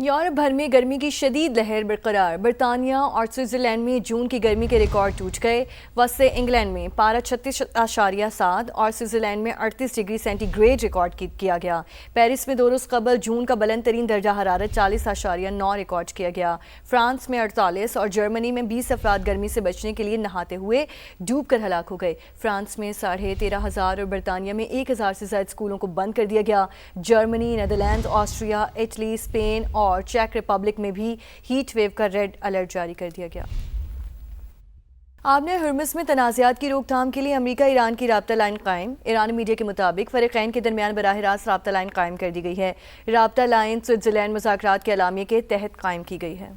Europe بھر میں گرمی کی شدید لہر برقرار۔ برطانیہ اور سوئٹزرلینڈ میں جون کی گرمی کے ریکارڈ ٹوٹ گئے۔ وسط انگلینڈ میں پارہ 36.7 اور سوئٹزرلینڈ میں 38 ڈگری سینٹی گریڈ ریکارڈ کیا گیا۔ پیرس میں 2 روز قبل جون کا بلند ترین درجہ حرارت 40.9 ریکارڈ کیا گیا۔ فرانس میں 48 اور جرمنی میں 20 افراد گرمی سے بچنے کے لیے نہاتے ہوئے ڈوب کر ہلاک ہو گئے۔ فرانس میں 13,500 اور برطانیہ میں 1,000 سے زائد اسکولوں کو بند کر دیا گیا۔ Germany, Netherland, Austria, Italy, Spain اور چیک ریپبلک میں بھی ہیٹ ویو کا ریڈ الرٹ جاری کر دیا گیا۔ آبِ ہرمز میں تنازعات کی روک تھام کے لیے امریکہ ایران کی رابطہ لائن قائم۔ ایرانی میڈیا کے مطابق فریقین کے درمیان براہ راست رابطہ لائن قائم کر دی گئی ہے۔ رابطہ لائن سوئٹزرلینڈ مذاکرات کے اعلامیے کے تحت قائم کی گئی ہے۔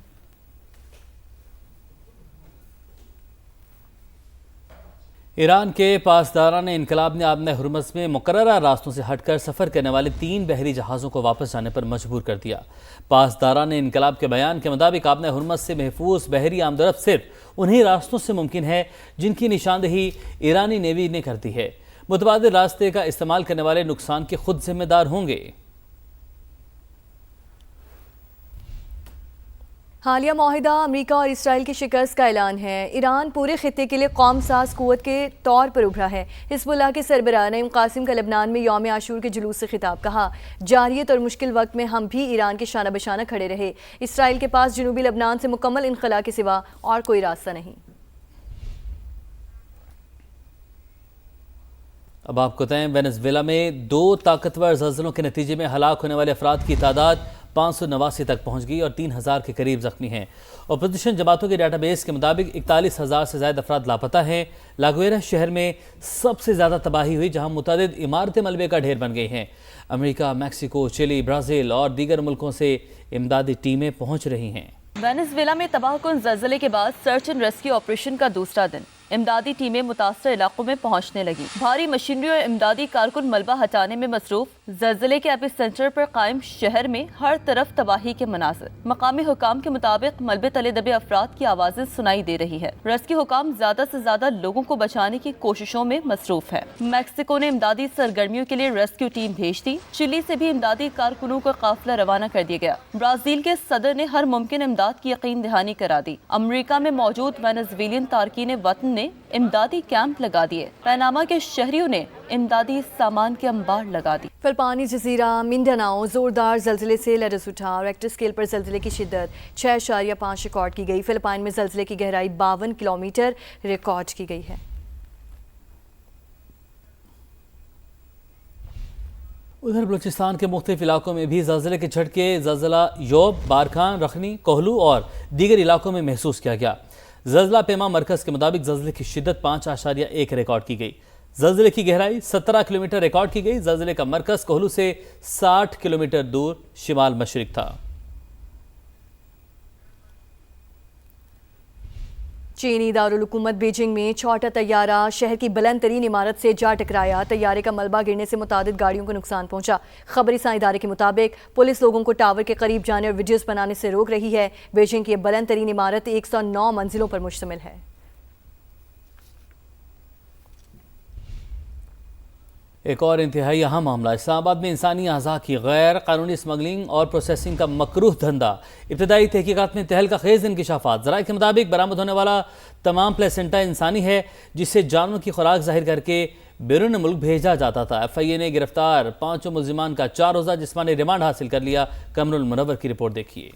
ایران کے پاسداران انقلاب نے آبِ ہرمز میں مقررہ راستوں سے ہٹ کر سفر کرنے والے 3 بحری جہازوں کو واپس جانے پر مجبور کر دیا۔ پاسداران انقلاب کے بیان کے مطابق آبِ ہرمز سے محفوظ بحری آمد و رفت صرف انہی راستوں سے ممکن ہے جن کی نشاندہی ایرانی نیوی نے کرتی ہے۔ متبادل راستے کا استعمال کرنے والے نقصان کے خود ذمہ دار ہوں گے۔ حالیہ معاہدہ امریکہ اور اسرائیل کی شکست کا اعلان ہے۔ ایران پورے خطے کے لیے قوم ساز قوت کے طور پر ابھرا ہے۔ حزب اللہ کے سربراہ نعیم قاسم کا لبنان میں یوم عاشور کے جلوس سے خطاب، کہا جارحیت اور مشکل وقت میں ہم بھی ایران کے شانہ بشانہ کھڑے رہے۔ اسرائیل کے پاس جنوبی لبنان سے مکمل انخلاء کے سوا اور کوئی راستہ نہیں۔ اب آپ کو بتائیں، وینزویلا میں 2 طاقتور زلزلوں کے نتیجے میں ہلاک ہونے والے افراد کی تعداد 589 تک پہنچ گئی اور 3,000 کے قریب زخمی ہیں۔ اپوزیشن جماعتوں کے ڈیٹا بیس کے مطابق 41,000 سے زائد افراد لاپتہ ہیں۔ لاگویرا شہر میں سب سے زیادہ تباہی ہوئی، جہاں متعدد عمارتیں ملبے کا ڈھیر بن گئی ہیں۔ امریکہ، میکسیکو، چلی، برازیل اور دیگر ملکوں سے امدادی ٹیمیں پہنچ رہی ہیں۔ وینزویلا میں تباہ کن زلزلے کے بعد سرچ اینڈ ریسکیو آپریشن کا دوسرا دن۔ امدادی ٹیمیں متاثرہ علاقوں میں پہنچنے لگی۔ بھاری مشینری اور امدادی کارکن ملبہ ہٹانے میں مصروف۔ زلزلے کے ایپی سینٹر پر قائم شہر میں ہر طرف تباہی کے مناظر۔ مقامی حکام کے مطابق ملبے تلے دبے افراد کی آوازیں سنائی دے رہی ہے۔ ریسکیو حکام زیادہ سے زیادہ لوگوں کو بچانے کی کوششوں میں مصروف ہے۔ میکسیکو نے امدادی سرگرمیوں کے لیے ریسکیو ٹیم بھیج دی۔ چلی سے بھی امدادی کارکنوں کا قافلہ روانہ کر دیا گیا۔ برازیل کے صدر نے ہر ممکن امداد کی یقین دہانی کرا دی۔ امریکہ میں موجود وینزویلین تارکین وطن نے امدادی کیمپ لگا دیے۔ پیناما کے شہریوں نے امدادی سامان کے انبار لگا دی۔ فلپائنی جزیرہ منڈاناؤ زوردار زلزلے سے لرز اٹھا۔ ریکٹر اسکیل پر زلزلے کی شدت 6.5 ریکارڈ کی گئی۔ فلپائن میں زلزلے کی گہرائی 52 کلومیٹر ریکارڈ کی گئی ہے۔ ادھر بلوچستان کے مختلف علاقوں میں بھی زلزلے کے جھٹکے زلزلہ یوب، بارکھان، رخنی، کوہلو اور دیگر علاقوں میں محسوس کیا گیا۔ زلزلہ پیما مرکز کے مطابق زلزلے کی شدت 5.1 ریکارڈ کی گئی۔ زلزلے کی گہرائی 17 کلومیٹر ریکارڈ کی گئی۔ زلزلے کا مرکز کوہلو سے 60 کلومیٹر دور شمال مشرق تھا۔ چینی دارالحکومت بیجنگ میں چھوٹا طیارہ شہر کی بلند ترین عمارت سے جا ٹکرایا۔ طیارے کا ملبہ گرنے سے متعدد گاڑیوں کو نقصان پہنچا۔ خبری سائیں ادارے کے مطابق پولیس لوگوں کو ٹاور کے قریب جانے اور ویڈیوز بنانے سے روک رہی ہے۔ بیجنگ کی یہ بلند ترین عمارت 109 منزلوں پر مشتمل ہے۔ ایک اور انتہائی اہم معاملہ، اسلام آباد میں انسانی اعضاء کی غیر قانونی اسمگلنگ اور پروسیسنگ کا مکروہ دھندا۔ ابتدائی تحقیقات میں تہلکہ خیز انکشافات۔ ذرائع کے مطابق برآمد ہونے والا تمام پلیسنٹا انسانی ہے، جسے جانوروں کی خوراک ظاہر کر کے بیرون ملک بھیجا جاتا تھا۔ ایف آئی اے نے گرفتار 5 ملزمان کا 4 روزہ جسمانی ریمانڈ حاصل کر لیا۔ قمر المنور کی رپورٹ دیکھیے۔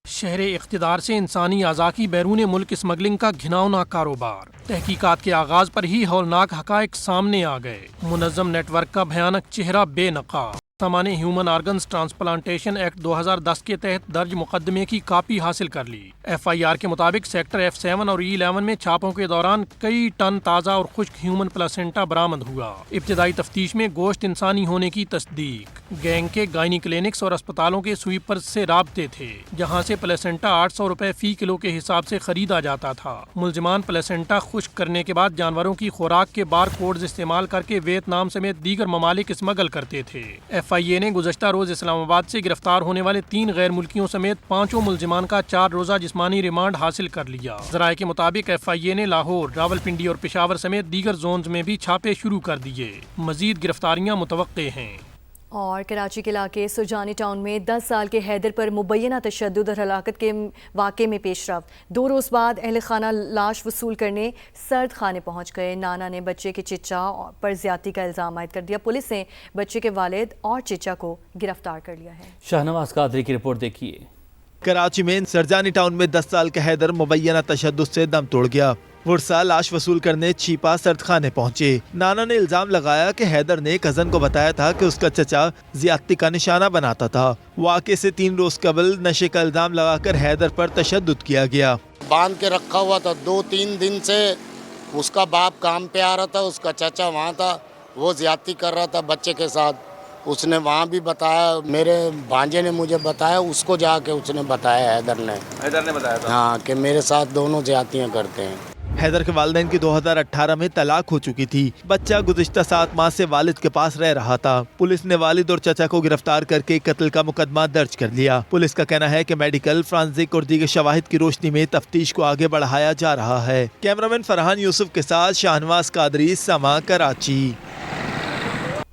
شہر اقتدار سے انسانی اعضاء کی بیرون ملک اسمگلنگ کا گھناؤنا کاروبار۔ تحقیقات کے آغاز پر ہی ہولناک حقائق سامنے آ گئے۔ منظم نیٹ ورک کا بھیانک چہرہ بے نقاب۔ سامان ہیومن آرگنز ٹرانسپلانٹیشن ایکٹ 2010 کے تحت درج مقدمے کی کاپی حاصل کر لی۔ ایف آئی آر کے مطابق سیکٹر F7 اور E11 میں چھاپوں کے دوران کئی ٹن تازہ اور خشک ہیومن پلاسنٹا برآمد ہوا۔ ابتدائی تفتیش میں گوشت انسانی ہونے کی تصدیق۔ گینگ کے گائنی کلینکس اور اسپتالوں کے سویپرز سے رابطے تھے، جہاں سے پلاسنٹا 800 روپے فی کلو کے حساب سے خریدا جاتا تھا۔ ملزمان پلاسنٹا خشک کرنے کے بعد جانوروں کی خوراک کے بار کوڈز استعمال کر کے ویتنام سمیت دیگر ممالک اسمگل کرتے تھے۔ ایف آئی اے نے گزشتہ روز اسلام آباد سے گرفتار ہونے والے 3 غیر ملکیوں سمیت 5 ملزمان کا 4 روزہ جسمانی ریمانڈ حاصل کر لیا۔ ذرائع کے مطابق ایف آئی اے نے لاہور، راولپنڈی اور پشاور سمیت دیگر زونز میں بھی چھاپے شروع کر دیے۔ مزید گرفتاریاں متوقع ہیں۔ اور کراچی کے علاقے سرجانی ٹاؤن میں 10 سال کے حیدر پر مبینہ تشدد اور ہلاکت کے واقعے میں پیش رفت 2 روز بعد اہل خانہ لاش وصول کرنے سرد خانے پہنچ گئے نانا نے بچے کے چچا پر زیادتی کا الزام عائد کر دیا پولیس نے بچے کے والد اور چچا کو گرفتار کر لیا ہے شاہنواز قادری کی رپورٹ دیکھیے کراچی میں سرجانی ٹاؤن میں 10 سال کا حیدر مبینہ تشدد سے دم توڑ گیا ورثہ لاش وصول کرنے چیپا سرد خانے پہنچے نانا نے الزام لگایا کہ حیدر نے کزن کو بتایا تھا کہ اس کا چچا زیادتی کا نشانہ بناتا تھا واقعے سے 3 روز قبل نشے کا الزام لگا کر حیدر پر تشدد کیا گیا باندھ کے رکھا ہوا تھا 2-3 دن سے اس کا باپ کام پہ آ رہا تھا اس کا چچا وہاں تھا وہ زیادتی کر رہا تھا بچے کے ساتھ اس نے وہاں بھی بتایا میرے بھانجے نے مجھے بتایا اس کو جا کے اس نے بتایا حیدر نے بتایا تھا ہاں کہ میرے ساتھ دونوں زیادتیاں کرتے ہیں حیدر کے والدین کی 2018 میں طلاق ہو چکی تھی بچہ گزشتہ 7 ماہ سے والد کے پاس رہ رہا تھا پولیس نے والد اور چچا کو گرفتار کر کے قتل کا مقدمہ درج کر لیا پولیس کا کہنا ہے کہ میڈیکل فرانزک اور دیگر شواہد کی روشنی میں تفتیش کو آگے بڑھایا جا رہا ہے کیمرامین فرحان یوسف کے ساتھ شاہنواز قادری سما کراچی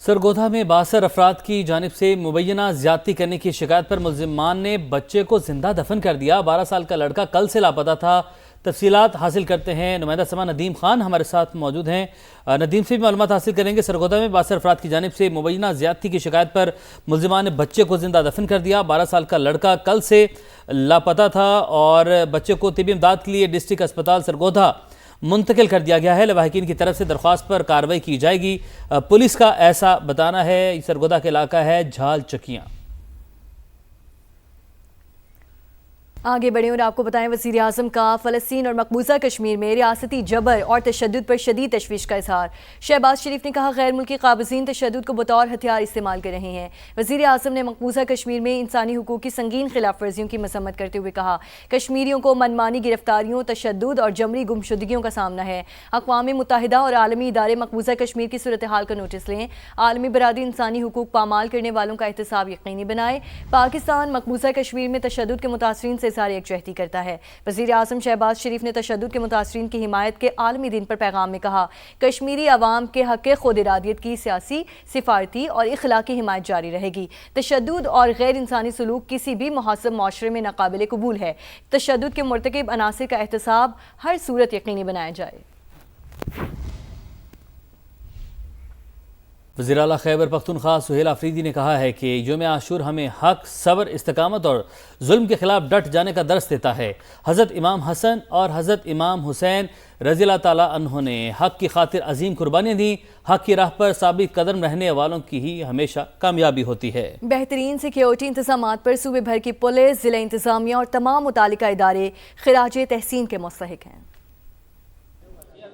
سرگودھا میں 62 افراد کی جانب سے مبینہ زیادتی کرنے کی شکایت پر ملزمان نے بچے کو زندہ دفن کر دیا 12 سال کا لڑکا کل سے لاپتہ تھا تفصیلات حاصل کرتے ہیں نمائندہ سما ندیم خان ہمارے ساتھ موجود ہیں ندیم سے بھی معلومات حاصل کریں گے سرگودھا میں 62 افراد کی جانب سے مبینہ زیادتی کی شکایت پر ملزمان نے بچے کو زندہ دفن کر دیا 12 سال کا لڑکا کل سے لاپتہ تھا اور بچے کو طبی امداد کے لیے ڈسٹرکٹ اسپتال سرگودھا منتقل کر دیا گیا ہے لواحقین کی طرف سے درخواست پر کارروائی کی جائے گی پولیس کا ایسا بتانا ہے سرگودھا کے علاقہ ہے جھال چکیاں آگے بڑھیں اور آپ کو بتائیں وزیر اعظم کا فلسطین اور مقبوضہ کشمیر میں ریاستی جبر اور تشدد پر شدید تشویش کا اظہار شہباز شریف نے کہا غیر ملکی قابضین تشدد کو بطور ہتھیار استعمال کر رہے ہیں وزیر اعظم نے مقبوضہ کشمیر میں انسانی حقوق کی سنگین خلاف ورزیوں کی مذمت کرتے ہوئے کہا کشمیریوں کو منمانی گرفتاریوں تشدد اور جبری گمشدگیوں کا سامنا ہے اقوام متحدہ اور عالمی ادارے مقبوضہ کشمیر کی صورتحال کا نوٹس لیں عالمی برادری انسانی حقوق پامال کرنے والوں کا احتساب یقینی بنائے پاکستان مقبوضہ کشمیر میں تشدد کے متاثرین سے اظہار یکجہتی کرتا ہے وزیر اعظم شہباز شریف نے تشدد کے متاثرین کی حمایت کے عالمی دن پر پیغام میں کہا کشمیری عوام کے حق خود ارادیت کی سیاسی سفارتی اور اخلاقی حمایت جاری رہے گی تشدد اور غیر انسانی سلوک کسی بھی مہذب معاشرے میں ناقابل قبول ہے تشدد کے مرتکب عناصر کا احتساب ہر صورت یقینی بنایا جائے وزیر اعلیٰ خیبر پختونخوا سہیل آفریدی نے کہا ہے کہ یوم عاشور ہمیں حق صبر استقامت اور ظلم کے خلاف ڈٹ جانے کا درس دیتا ہے حضرت امام حسن اور حضرت امام حسین رضی اللہ تعالیٰ عنہ نے حق کی خاطر عظیم قربانیاں دیں حق کی راہ پر ثابت قدم رہنے والوں کی ہی ہمیشہ کامیابی ہوتی ہے بہترین سیکیورٹی انتظامات پر صوبے بھر کی پولیس ضلع انتظامیہ اور تمام متعلقہ ادارے خراج تحسین کے مستحق ہیں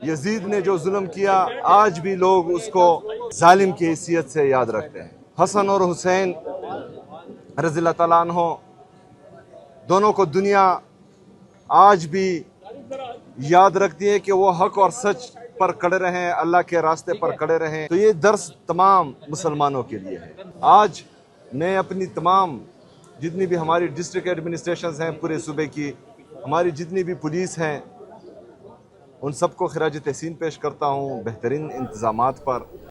یزید نے جو ظلم کیا آج بھی لوگ اس کو ظالم کی حیثیت سے یاد رکھتے ہیں حسن اور حسین رضی اللہ تعالیٰ عنہ دونوں کو دنیا آج بھی یاد رکھتی ہے کہ وہ حق اور سچ پر کڑے رہیں اللہ کے راستے پر کڑے رہیں تو یہ درس تمام مسلمانوں کے لیے ہے آج میں اپنی تمام جتنی بھی ہماری ڈسٹرکٹ ایڈمنسٹریشنز ہیں پورے صوبے کی ہماری جتنی بھی پولیس ہیں ان سب کو خراج تحسین پیش کرتا ہوں بہترین انتظامات پر